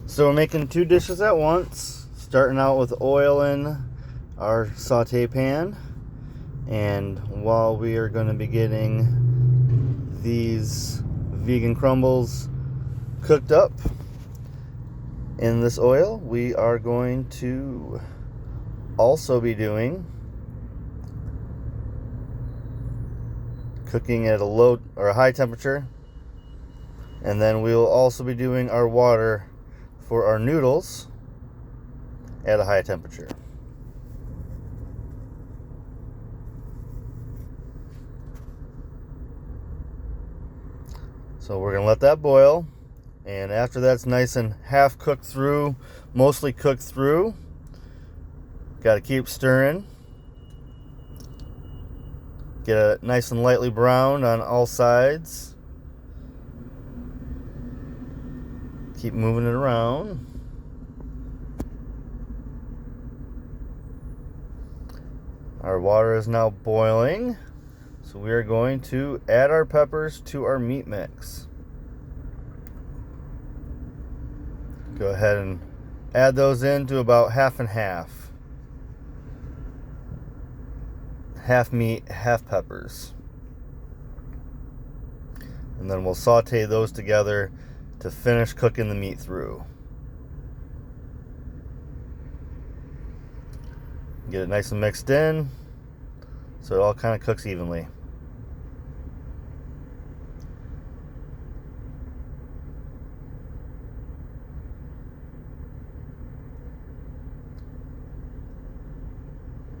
So we're making two dishes at once, starting out with oil in our saute pan. And while we are going to be getting these vegan crumbles cooked up in this oil, we are going to also be doing cooking at a low or a high temperature, and then we will also be doing our water for our noodles at a high temperature. So we're going to let that boil, and after that's nice and half cooked through, mostly cooked through, got to keep stirring. Get it nice and lightly browned on all sides. Keep moving it around. Our water is now boiling, so we are going to add our peppers to our meat mix. Go ahead and add those in to about half and half. Half meat, half peppers. And then we'll saute those together to finish cooking the meat through. Get it nice and mixed in so it all kind of cooks evenly.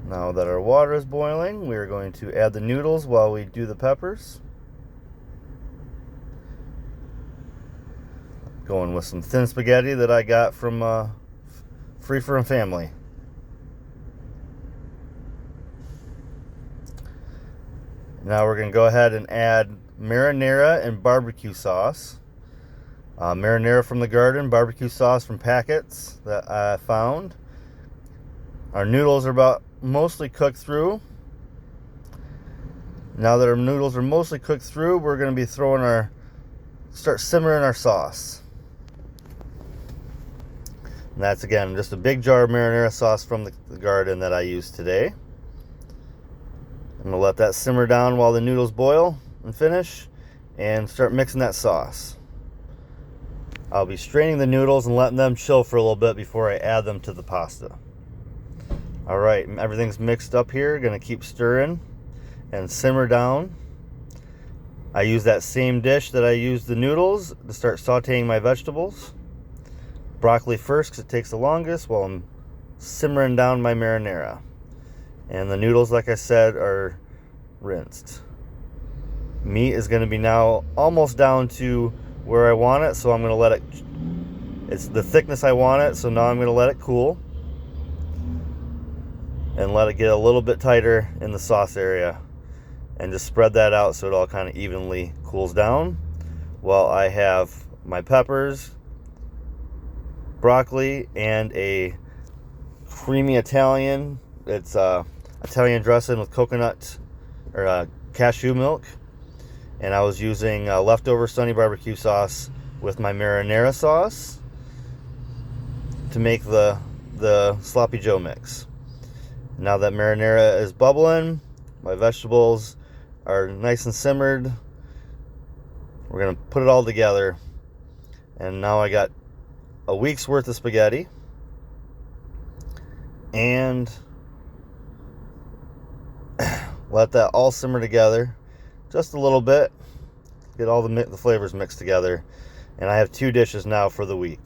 Now that our water is boiling, we are going to add the noodles while we do the peppers. Going with some thin spaghetti that I got from Free From Family. Now we're going to go ahead and add marinara and barbecue sauce. Marinara from the garden, barbecue sauce from packets that I found. Our noodles are about mostly cooked through. Now that our noodles are mostly cooked through, we're going to be start simmering our sauce. And that's again just a big jar of marinara sauce from the garden that I used today. I'm going to let that simmer down while the noodles boil and finish, and start mixing that sauce. I'll be straining the noodles and letting them chill for a little bit before I add them to the pasta. Alright, everything's mixed up here. Going to keep stirring and simmer down. I use that same dish that I used the noodles to start sauteing my vegetables. Broccoli first because it takes the longest while I'm simmering down my marinara. And the noodles, like I said, are rinsed. Meat is going to be now almost down to where I want it, so I'm going to let it, it's the thickness I want it, so now I'm going to let it cool and let it get a little bit tighter in the sauce area, and just spread that out so it all kind of evenly cools down while I have my peppers, broccoli, and a creamy Italian. It's Italian dressing with coconut or cashew milk, and I was using leftover Sunny barbecue sauce with my marinara sauce to make the sloppy joe mix. Now that marinara is bubbling, my vegetables are nice and simmered. We're going to put it all together, and now I got a week's worth of spaghetti, and let that all simmer together just a little bit, get all the flavors mixed together, and I have two dishes now for the week.